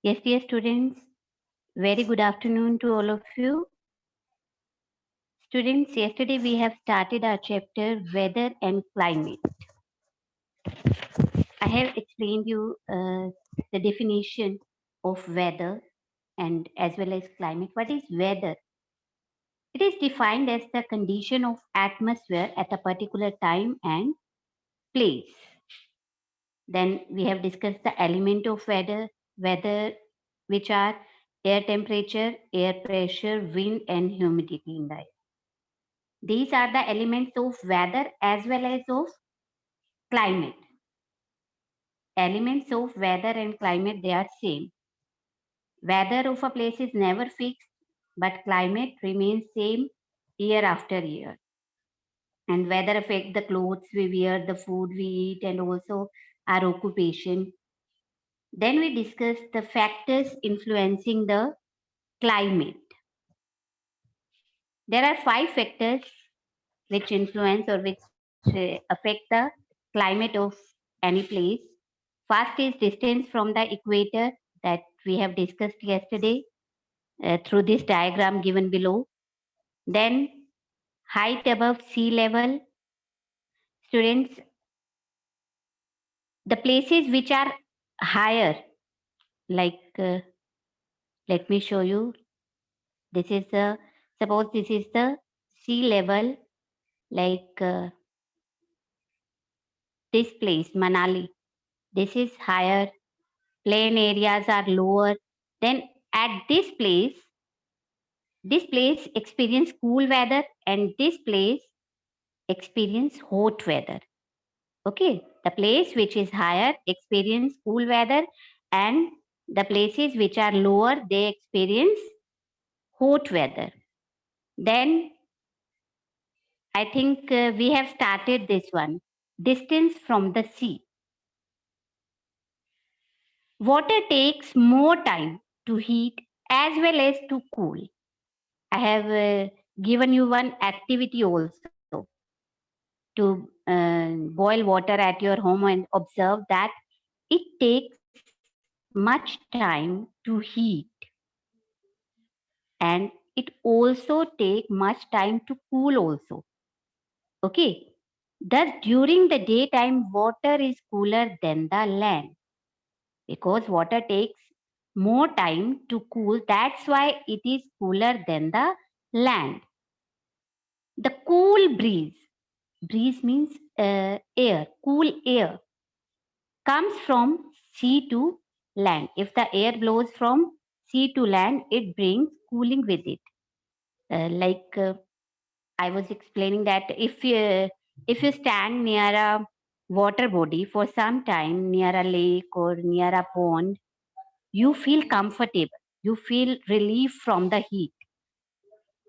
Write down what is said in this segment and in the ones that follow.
Yes, dear students, very good afternoon to all of you. Students, yesterday we have started our chapter Weather and Climate. I have explained you the definition of weather and as well as climate. What is weather? It is defined as the condition of atmosphere at a particular time and place. Then we have discussed the element of weather which are air temperature, air pressure, wind and humidity in the air. These are the elements of weather as well as of climate. Elements of weather and climate, they are same. Weather of a place is never fixed, but climate remains same year after year. And weather affect the clothes we wear, the food we eat, and also our occupation. Then we discuss the factors influencing the climate. There are 5 factors which influence or which affect the climate of any place. First is distance from the equator that we have discussed yesterday through this diagram given below. Then height above sea level. Students, the places which are higher, like let me show you. This is the, suppose this is the sea level, like this place, Manali. This is higher, plain areas are lower. Then at this place experience cool weather and this place experience hot weather. Okay, the place which is higher experience cool weather and the places which are lower they experience hot weather. Then I think we have started this one. Distance from the sea. Water takes more time to heat as well as to cool. I have given you one activity also to boil water at your home and observe that it takes much time to heat and it also take much time to cool also. Okay. Thus, during the daytime, water is cooler than the land because water takes more time to cool. That's why it is cooler than the land. The cool breeze means air, cool air comes from sea to land. If the air blows from sea to land, it brings cooling with it. Like I was explaining that if you stand near a water body for some time, near a lake or near a pond, you feel comfortable. You feel relief from the heat.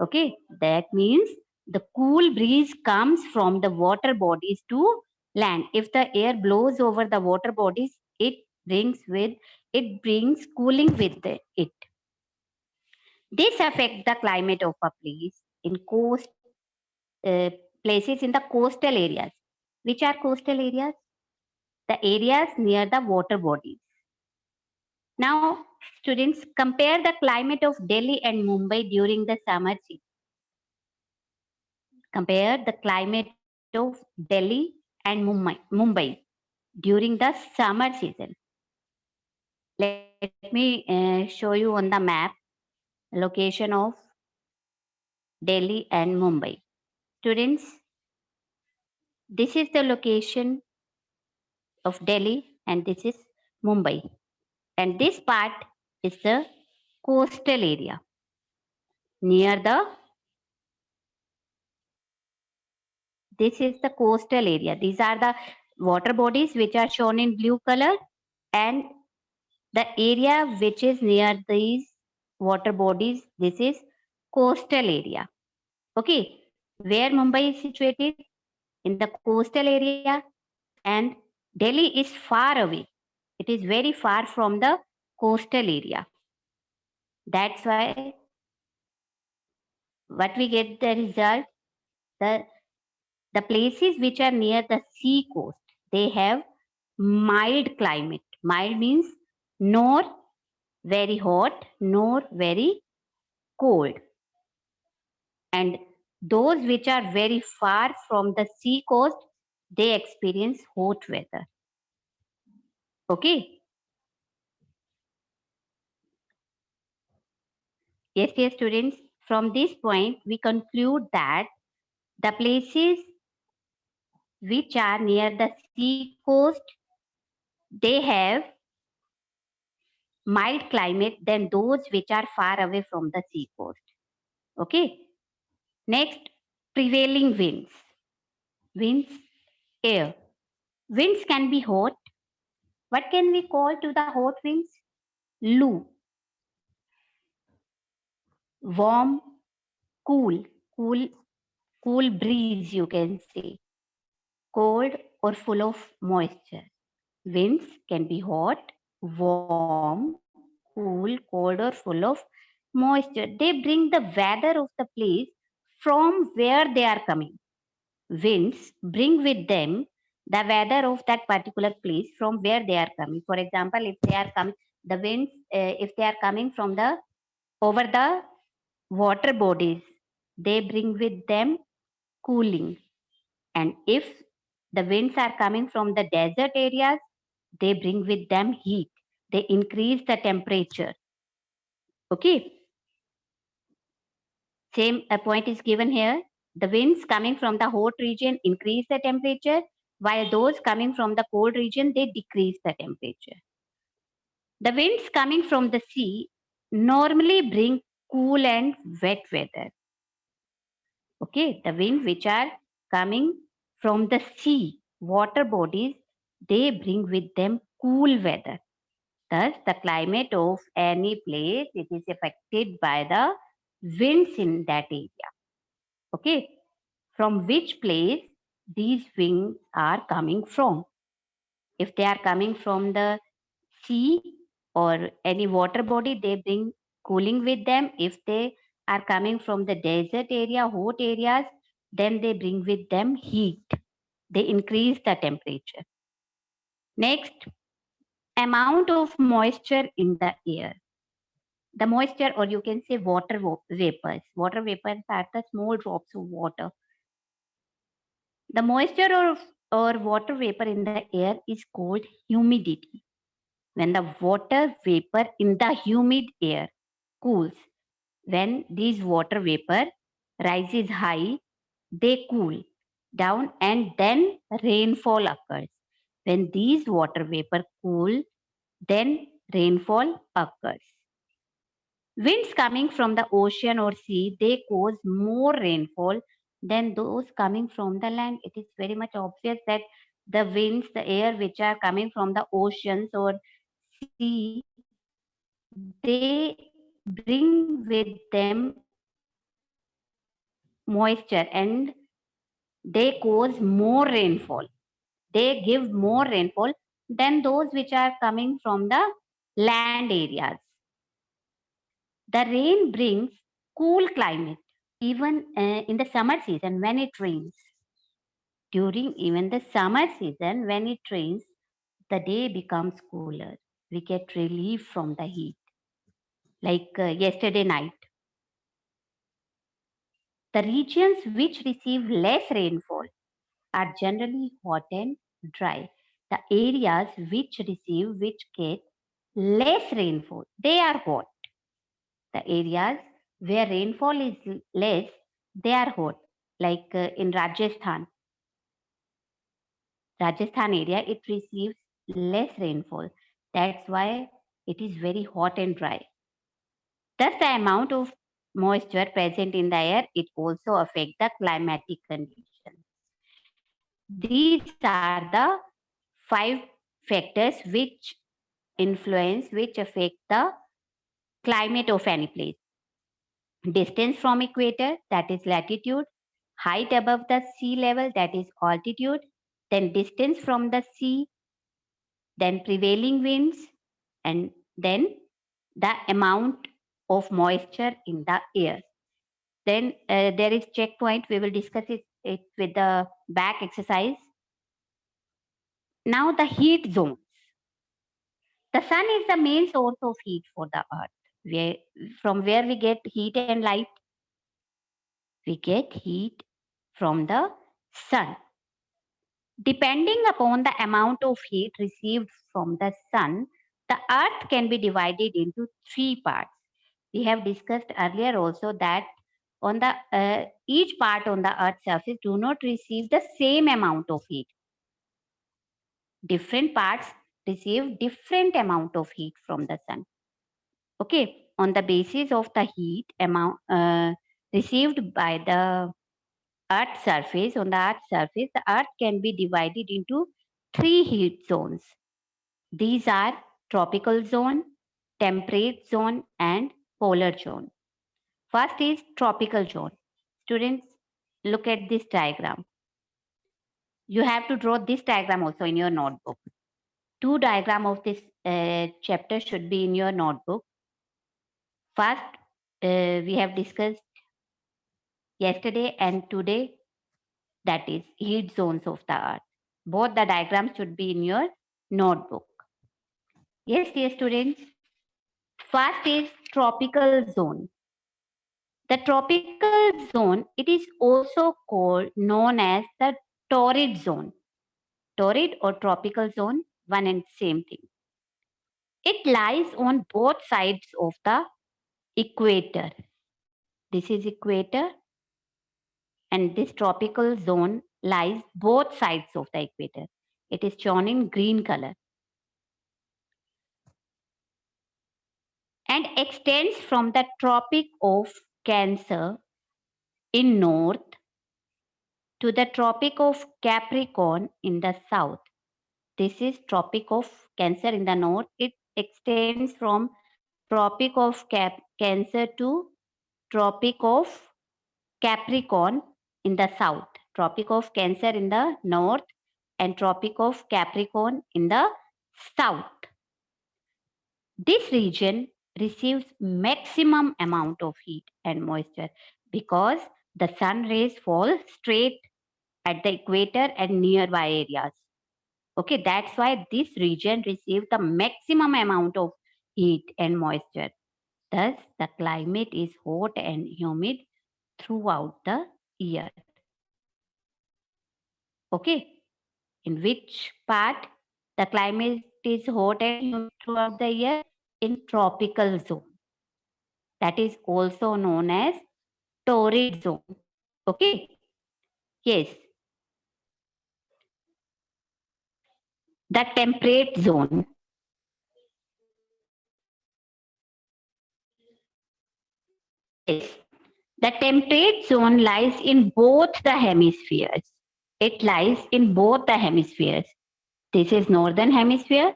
Okay, that means the cool breeze comes from the water bodies to land. If the air blows over the water bodies, it brings cooling with it. This affects the climate of a place in uh, places in the coastal areas. Which are coastal areas? The areas near the water bodies. Now, students, compare the climate of Delhi and Mumbai during the summer season. Compare the climate of Delhi and Mumbai during the summer season. Let me show you on the map location of Delhi and Mumbai. Students, this is the location of Delhi and this is Mumbai. And this part is the coastal area near the, this is the coastal area. These are the water bodies which are shown in blue color and the area which is near these water bodies, this is coastal area. Okay, where Mumbai is situated? In the coastal area and Delhi is far away. It is very far from the coastal area. That's why what we get the result, the the places which are near the sea coast, they have mild climate. Mild means nor very hot nor very cold. And those which are very far from the sea coast, they experience hot weather. Okay. Yes, dear students, from this point, we conclude that the places which are near the sea coast, they have mild climate than those which are far away from the sea coast. Okay. Next, prevailing winds. Winds, air. Winds can be hot. What can we call to the hot winds? Loo. Warm, cool, cool, cool breeze, you can say. Cold or full of moisture. Winds can be hot, warm, cool, cold, or full of moisture. They bring the weather of the place from where they are coming. Winds bring with them the weather of that particular place from where they are coming. For example, if they are coming, the winds, if they are coming from the over the water bodies, they bring with them cooling. And if the winds are coming from the desert areas, they bring with them heat. They increase the temperature. Okay. Same a point is given here. The winds coming from the hot region increase the temperature, while those coming from the cold region, they decrease the temperature. The winds coming from the sea normally bring cool and wet weather. Okay, the winds which are coming from the sea, water bodies, they bring with them cool weather. Thus, the climate of any place, it is affected by the winds in that area. Okay, from which place these winds are coming from. If they are coming from the sea or any water body, they bring cooling with them. If they are coming from the desert area, hot areas, then they bring with them heat. They increase the temperature. Next, amount of moisture in the air. The moisture, or you can say water vapors. Water vapors are the small drops of water. The moisture or water vapor in the air is called humidity. When the water vapor in the humid air cools, when these water vapor rises high, they cool down and then rainfall occurs. When these water vapor cool, then rainfall occurs. Winds coming from the ocean or sea, they cause more rainfall than those coming from the land. It is very much obvious that the winds, the air which are coming from the oceans or sea, they bring with them moisture and they cause more rainfall. They give more rainfall than those which are coming from the land areas. The rain brings cool climate even in the summer season when it rains. During even the summer season when it rains, the day becomes cooler. We get relief from the heat. Like yesterday night, the regions which receive less rainfall are generally hot and dry. The areas which get less rainfall, they are hot. The areas where rainfall is less, they are hot. Like in Rajasthan area, it receives less rainfall. That's why it is very hot and dry. Thus, the amount of moisture present in the air, it also affects the climatic conditions. These are the 5 factors which influence, which affect the climate of any place. Distance from equator, that is latitude. Height above the sea level, that is altitude. Then distance from the sea, then prevailing winds, and then the amount of moisture in the air. Then there is checkpoint. We will discuss it with the back exercise. Now the heat zones. The sun is the main source of heat for the earth. Where, from where we get heat and light? We get heat from the sun. Depending upon the amount of heat received from the sun, the earth can be divided into three parts. We have discussed earlier also that on the each part on the earth's surface do not receive the same amount of heat. Different parts receive different amount of heat from the sun. Okay, on the basis of the heat amount received by the earth's surface, on the earth's surface, the earth can be divided into three heat zones. These are tropical zone, temperate zone, and polar zone. First is tropical zone. Students, look at this diagram. You have to draw this diagram also in your notebook. Two diagram of this chapter should be in your notebook. First, we have discussed yesterday and today, that is heat zones of the earth. Both the diagrams should be in your notebook. Yes, dear students. First is tropical zone. The tropical zone, it is also called known as the torrid zone. Torrid or tropical zone, one and same thing. It lies on both sides of the equator. This is equator, and this tropical zone lies both sides of the equator. It is shown in green color and extends from the Tropic of Cancer in north to the Tropic of Capricorn in the south. This is Tropic of Cancer in the north. It extends from Tropic of Cancer to Tropic of Capricorn in the south. Tropic of Cancer in the north and Tropic of Capricorn in the south. This region receives maximum amount of heat and moisture because the sun rays fall straight at the equator and nearby areas. Okay, that's why this region receives the maximum amount of heat and moisture. Thus, the climate is hot and humid throughout the year. Okay, in which part the climate is hot and humid throughout the year? In tropical zone. That is also known as torrid zone. Okay, yes. The temperate zone. Yes, the temperate zone lies in both the hemispheres. It lies in both the hemispheres. This is northern hemisphere.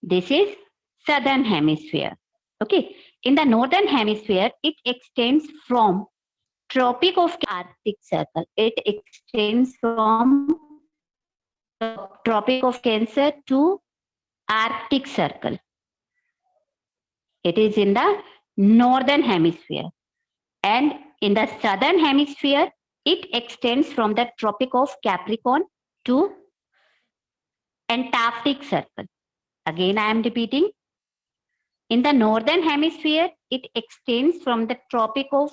This is southern hemisphere. Okay. In the northern hemisphere, it extends from Tropic of Arctic Circle. It extends from Tropic of Cancer to Arctic Circle. It is in the northern hemisphere. And in the southern hemisphere, it extends from the Tropic of Capricorn to Antarctic Circle. Again, I am repeating. In the northern hemisphere, it extends from the Tropic of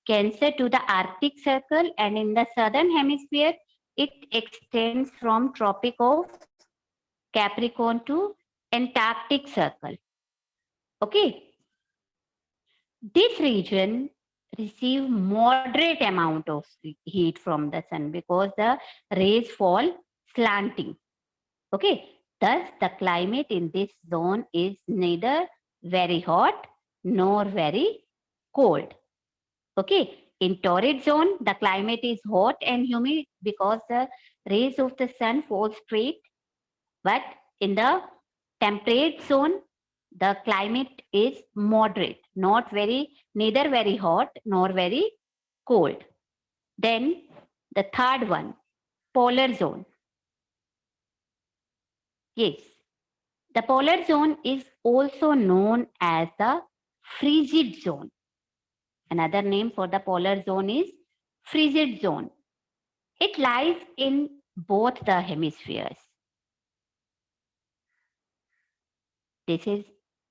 Cancer to the Arctic Circle, and in the southern hemisphere, it extends from Tropic of Capricorn to Antarctic Circle. Okay. This region receive moderate amount of heat from the sun because the rays fall slanting. Okay. Thus, the climate in this zone is neither very hot nor very cold. Okay. In torrid zone, the climate is hot and humid because the rays of the sun fall straight. But in the temperate zone, the climate is moderate, neither very hot nor very cold. Then the third one, polar zone. Yes, the polar zone is also known as the frigid zone. Another name for the polar zone is frigid zone. It lies in both the hemispheres.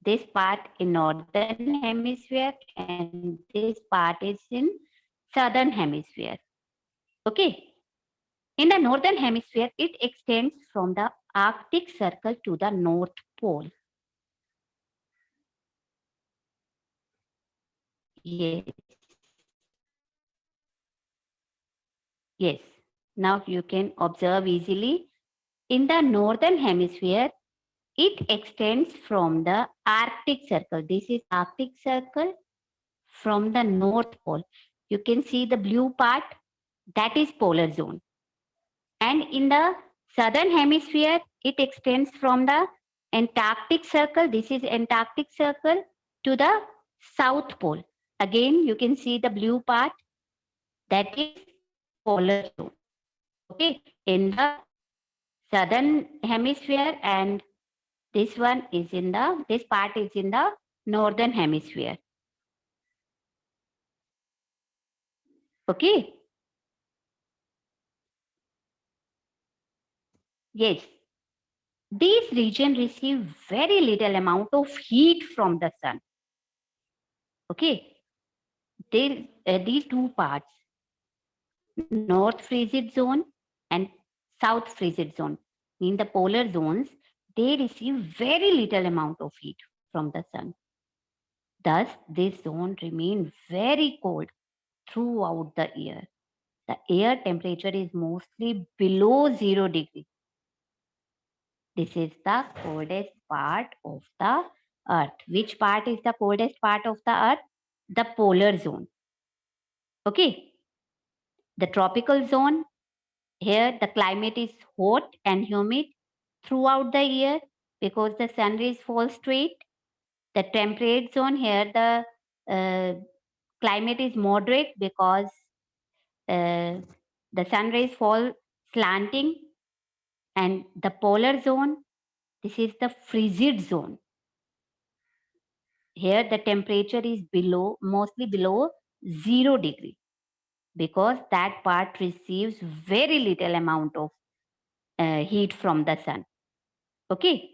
This part in northern hemisphere and this part is in southern hemisphere. Okay. In the northern hemisphere, it extends from the Arctic Circle to the North Pole. Yes. Yes. Now you can observe easily. In the northern hemisphere, it extends from the Arctic Circle. This is Arctic Circle from the North Pole. You can see the blue part, that is polar zone. And in the southern hemisphere, it extends from the Antarctic Circle. This is Antarctic Circle to the South Pole. Again, you can see the blue part, that is polar zone. Okay, in the southern hemisphere, and this one is in the, this part is in the northern hemisphere. Okay. Yes. These regions receive very little amount of heat from the sun. Okay. These two parts, north frigid zone and south frigid zone, in the polar zones, they receive very little amount of heat from the sun. Thus, this zone remains very cold throughout the year. The air temperature is mostly below 0 degree. This is the coldest part of the earth. Which part is the coldest part of the earth? The polar zone. Okay. The tropical zone, here the climate is hot and humid throughout the year because the sun rays fall straight. The temperate zone, here the climate is moderate because the sun rays fall slanting. And the polar zone, this is the frigid zone. Here the temperature is below, mostly below 0 degree, because that part receives very little amount of heat from the sun. Okay.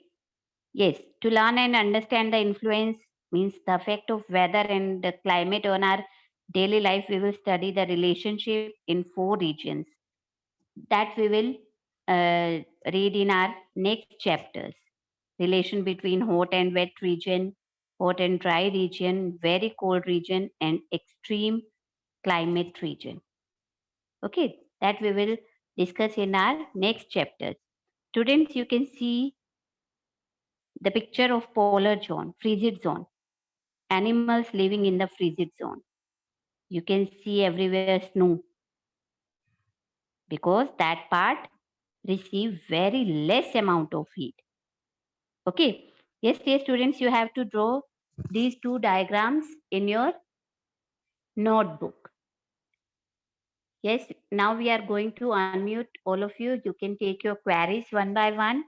Yes, to learn and understand the influence, means the effect of weather and the climate on our daily life, we will study the relationship in 4 regions that we will read in our next chapters. Relation between hot and wet region, hot and dry region, very cold region, and extreme climate region. Okay, that we will discuss in our next chapters. Students, you can see the picture of polar zone, frigid zone, animals living in the frigid zone. You can see everywhere snow because that part receive very less amount of heat. Okay. Yes, dear students, you have to draw these two diagrams in your notebook. Yes, now we are going to unmute all of you. You can take your queries one by one.